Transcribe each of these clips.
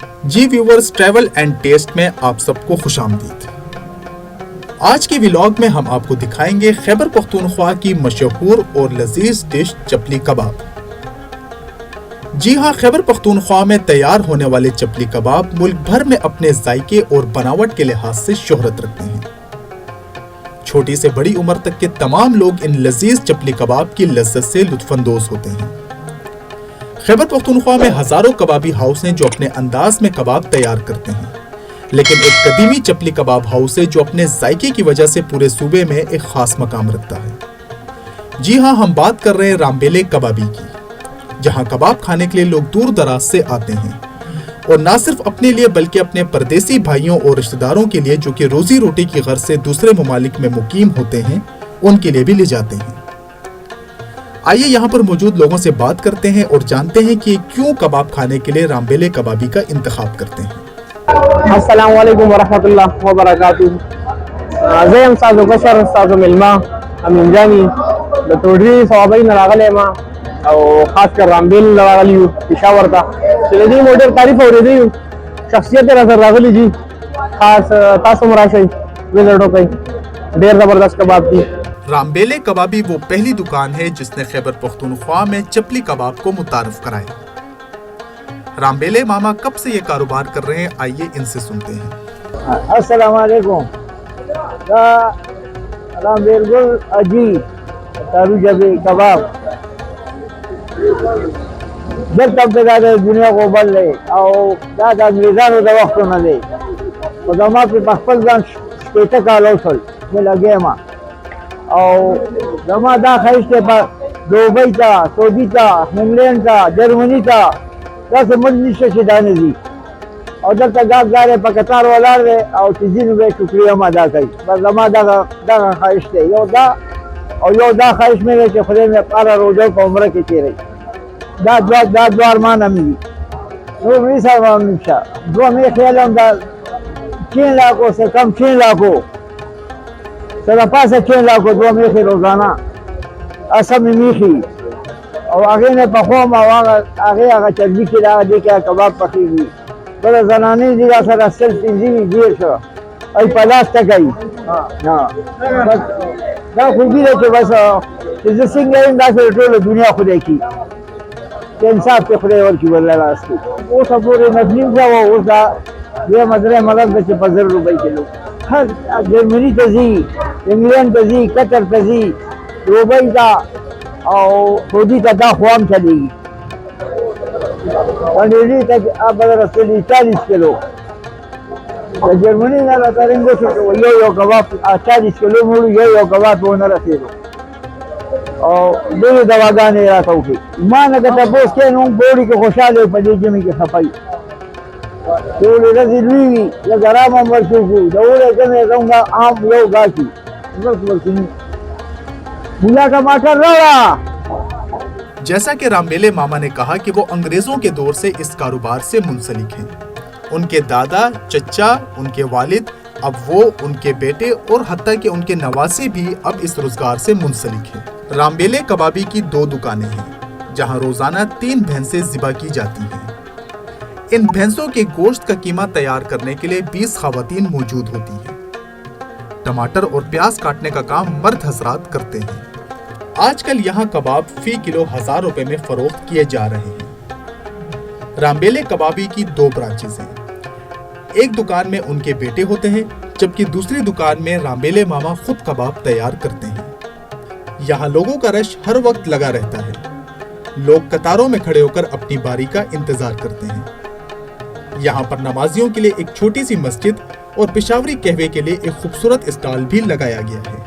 Ji viewers, travel and taste में आप सबको खुशामदीद। आज के व्लॉग में हम आपको दिखाएंगे खैबर पख्तूनख्वा की मशहूर और लजीज डिश चपली कबाब। जी हाँ, खैबर पख्तूनख्वा में तैयार होने वाले चपली कबाब मुल्क भर में अपने जायके और बनावट के लिहाज से शोहरत रखते हैं। छोटी से बड़ी उम्र तक के तमाम लोग इन लजीज चपली कबाब की लज्जत से लुत्फानंदोज होते हैं। खैबर पख्तूनख्वा में हजारों कबाबी हाउस हैं जो अपने अंदाज में कबाब तैयार करते हैं, लेकिन एक कदीमी चपली कबाब हाउस है जो अपने जायके की वजह से पूरे सूबे में एक खास मकाम रखता है। जी हाँ, हम बात कर रहे हैं रामबेले कबाबी की, जहाँ कबाब खाने के लिए लोग दूर दराज से आते हैं और ना सिर्फ अपने लिए बल्कि अपने परदेसी भाइयों और रिश्तेदारों के लिए जो कि रोजी रोटी की गर्ज से दूसरे ममालिक में मुकीम होते हैं, उनके लिए भी ले जाते हैं। आइए यहाँ पर मौजूद लोगों से बात करते हैं और जानते हैं कि क्यों कबाब खाने के लिए रामबेले कबाबी का इंतखाब करते हैं। अस्सलाम वालेकुम वरहमतुल्लाहि वबरकातुहू। ज़ेम साज़ो बशर साज़ो मिलमा अमीन जानी द तोड़री सवाबई नरागले मा और खास कर रामबेल नरागली पेशावर था चलेदी मोटर तारीफ हो रही थी शख्सियत नजर रागली जी खास तासुमराशई विजिटो कई ढेर जबरदस्त कबाब थी। रामबेले कबाबी वो पहली दुकान है जिसने खैबर पख्तूनख्वा में चपली कबाब को मुतारफ कराया। रामबेले मामा कब से ये कारोबार कर रहे हैं, आइए इनसे सुनते हैं। अस्सलाम वालेकुम। रामबेल अजी तारू जबे कबाब जब तब तक दुनिया को बल रहे और दादा अंग्रेजान का वक्त न दे और दमा पे पखपल जान स्टेट का लौसल में लगे मां और दमा दा खाइश के पास दुबई था, सऊदी था, इंग्लैंड था, जर्मनी था, दस मजलिस से दाने दी और जब तक गात गारे पकतार वाला रहे और तीन में शुक्रिया अदा करी बस दमा दा खाइश थे यो दा खाइश में रहे खुदे में पारा रोजो को उम्र के चेहरे दा द्वार मान अमी वो मेरी साहब हमेशा जो मेरे ख्याल हम 6 लाखों से कम 6 लाखों सदपा से 6 लाखों दो मेरे रोजाना असम मीखी और आगे ने पखोम आगे आगे चर्बी की लगा दे क्या कबाब पकी हुई बड़ा जनानी दिया सर असल चीजी दिए सर आई पलास तक आई हां ना खूबी है कि बस इस सिंह ने इंदा से टोल दुनिया खुद की इंसाफ के खुदे और की बल्ला रास्ते वो सब पूरे नस्लिम का वो उसका ये मदरे मदद बचे 15 रुपए किलो हर जर्मनी तजी इंग्लैंड तजी कतर तजी दुबई का और सऊदी का दा ख्वाम चलेगी अंग्रेजी तक अब रसली 40 किलो जर्मनी ना करेंगे तो यो कबाब 40 किलो मूल यो कबाब वो न रसेलो और दो दवागाने रहा की मान अगर तपोस के नो बॉडी के खुशहाल पड़ी जमी के सफाई तो रजी लुई या गराम अमर सुकू दौड़े के मैं कहूंगा आम लो गाची बस भूला टमाटर रहा। जैसा कि रामबेले मामा ने कहा कि वो अंग्रेजों के दौर से इस कारोबार से मुंसलिक हैं। उनके दादा, चचा, उनके वालिद, अब वो, उनके बेटे और हत्ता कि उनके नवासे भी अब इस रोजगार से मुंसलिक हैं। रामबेले कबाबी की 2 दुकानें हैं जहां रोजाना 3 भैंसें ज़िबा की जाती हैं। इन भैंसों के गोश्त का कीमा तैयार करने के लिए 20 खवातीन मौजूद होती हैं। टमाटर और प्याज काटने का काम मर्द हजरात करते हैं। आजकल यहाँ कबाब फी किलो 1000 रुपए में फरोख्त किए जा रहे हैं। रामबेले कबाबी की 2 ब्रांचेस हैं। एक दुकान में उनके बेटे होते हैं जबकि दूसरी दुकान में रामबेले मामा खुद कबाब तैयार करते हैं। यहाँ लोगों का रश हर वक्त लगा रहता है। लोग कतारों में खड़े होकर अपनी बारी का इंतजार करते हैं। यहाँ पर नमाजियों के लिए एक छोटी सी मस्जिद और पेशावरी कहवे के लिए एक खूबसूरत स्टॉल भी लगाया गया है।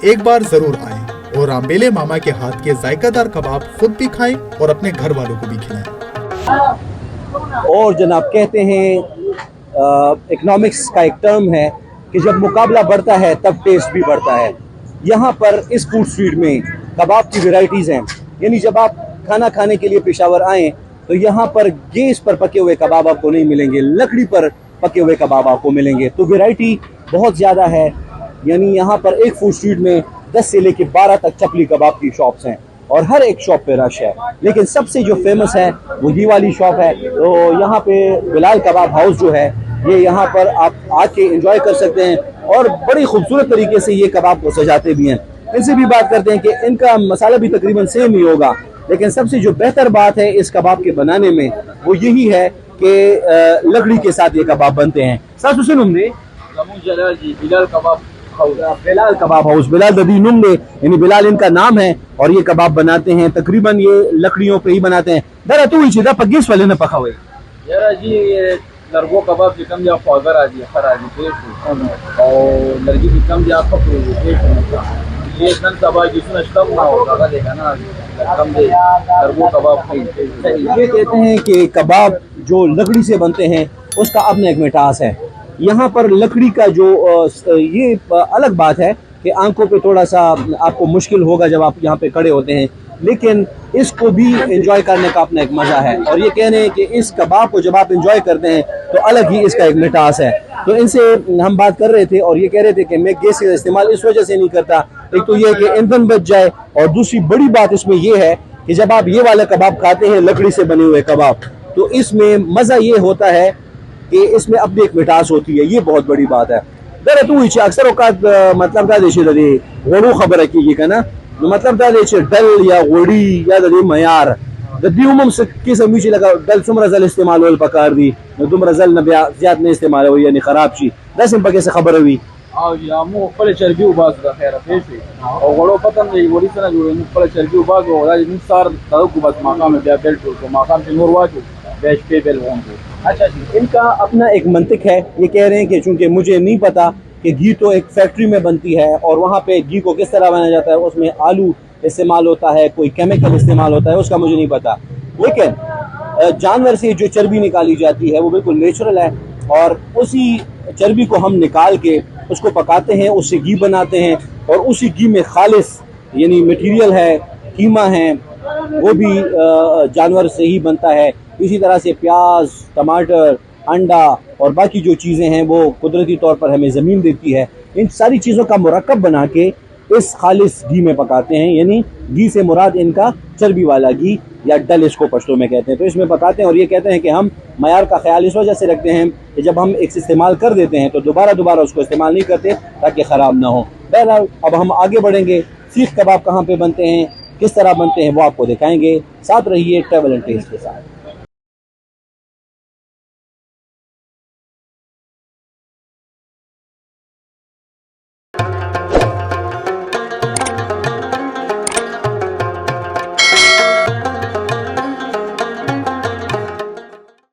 एक बार जरूर आएं और रामबेले मामा के हाथ के जायकादार कबाब खुद भी खाएं और अपने घर वालों को भी खिलाएं। और जनाब कहते हैं इकोनॉमिक्स का एक टर्म है कि जब मुकाबला बढ़ता है तब टेस्ट भी बढ़ता है। यहाँ पर इस फूड स्ट्रीट में कबाब की वैरायटीज़ हैं, यानी जब आप खाना खाने के लिए पेशावर आएँ तो यहाँ पर गैस पर पके हुए कबाब आपको नहीं मिलेंगे, लकड़ी पर पके हुए कबाब आपको मिलेंगे। तो वैरायटी बहुत ज़्यादा है, यानी यहाँ पर एक फूड स्ट्रीट में 10 से लेकर 12 तक चपली कबाब की शॉप्स हैं और हर एक शॉप पे रश है। लेकिन सबसे जो फेमस है वो ये वाली शॉप है। तो यहाँ पे बिलाल कबाब हाउस जो है ये यहाँ पर आप आके एंजॉय कर सकते हैं और बड़ी खूबसूरत तरीके से ये कबाब को सजाते भी हैं। इनसे भी बात करते हैं कि इनका मसाला भी तकरीबन सेम ही होगा, लेकिन सबसे जो बेहतर बात है इस कबाब के बनाने में वो यही है कि लकड़ी के साथ ये कबाब बनते हैं। साथ हुसैन उम्रे बिलाल कबाब हाउस, बिलाल ददी नुमले यानी बिलाल इनका नाम है और ये कबाब बनाते हैं, तकरीबन ये लकड़ियों पे ही बनाते हैं। दरा तू इचदा पगीस वाले ने पका हुए यार जी ये लड़को कबाब से कम जा फादर आ जी खरा जी पेट और लड़की की कम जा पकड़ो पेट ये नन कबाब जिसमें कम ना होगा का देखा ना कम दे लड़को कबाब ये कहते हैं कि कबाब जो लकड़ी से बनते हैं उसका अपना एक मिठास है। यहाँ पर लकड़ी का जो ये अलग बात है कि आंखों पे थोड़ा सा आपको मुश्किल होगा जब आप यहाँ पे खड़े होते हैं, लेकिन इसको भी एंजॉय करने का अपना एक मज़ा है। और ये कह रहे हैं कि इस कबाब को जब आप एंजॉय करते हैं तो अलग ही इसका एक मिठास है। तो इनसे हम बात कर रहे थे और ये कह रहे थे कि मैं गैस का इस्तेमाल इस वजह से नहीं करता, एक तो ये कि ईंधन बच जाए और दूसरी बड़ी बात इसमें ये है कि जब आप ये वाला कबाब खाते हैं लकड़ी से बने हुए कबाब, तो इसमें मज़ा ये होता है कि इसमें अपनी एक मिठास होती है। ये बहुत बड़ी बात है। दर तू अक्सर औकात मतलब का देशे दे गोड़ू खबर की का ना मतलब का देशे डल या गोड़ी या दे मयार ददी उमम से किस अमीची लगा डल सुमरा जल इस्तेमाल होल पकार दी दुमरा जल न ज्यादा नहीं इस्तेमाल हो यानी खराब ची दस पके से खबर हुई आओ या मु पले चर्बी उबास का खैर पेश और गोड़ो पतन नहीं गोड़ी से ना जो मु पले चर्बी उबास हो रहा है सार ताऊ को बस मकाम में बेल्ट तो मकाम से नूरवा जो बेच पे बेल हों। अच्छा जी, इनका अपना एक मंतिक है। ये कह रहे हैं कि चूंकि मुझे नहीं पता کہ घी तो एक फैक्ट्री में बनती है और वहाँ पे घी को किस तरह बनाया जाता है, उसमें आलू इस्तेमाल होता है, कोई केमिकल इस्तेमाल होता है, उसका मुझे नहीं पता। लेकिन जानवर से जो चर्बी निकाली जाती है वो बिल्कुल नेचुरल है और उसी चर्बी को हम निकाल के उसको पकाते हैं, उससे घी बनाते हैं और उसी घी में खालिस यानी मटेरियल है, कीमा है, वो भी जानवर से ही बनता है। इसी तरह से प्याज, टमाटर, अंडा और बाकी जो चीज़ें हैं वो कुदरती तौर पर हमें ज़मीन देती है। इन सारी चीज़ों का मुरक्कब बना के इस खालिस घी में पकाते हैं, यानी घी से मुराद इनका चर्बी वाला घी या डल इसको पश्तो में कहते हैं। तो इसमें पकाते हैं और ये कहते हैं कि हम मयार का ख्याल इस वजह से रखते हैं कि जब हम एक इस्तेमाल कर देते हैं तो दोबारा उसको इस्तेमाल नहीं करते ताकि ख़राब ना हो। बहरहाल अब हम आगे बढ़ेंगे, सीख कबाब कहाँ पे बनते हैं, किस तरह बनते हैं वो आपको दिखाएंगे। साथ रहिए ट्रैवल एंड टेस्ट के साथ।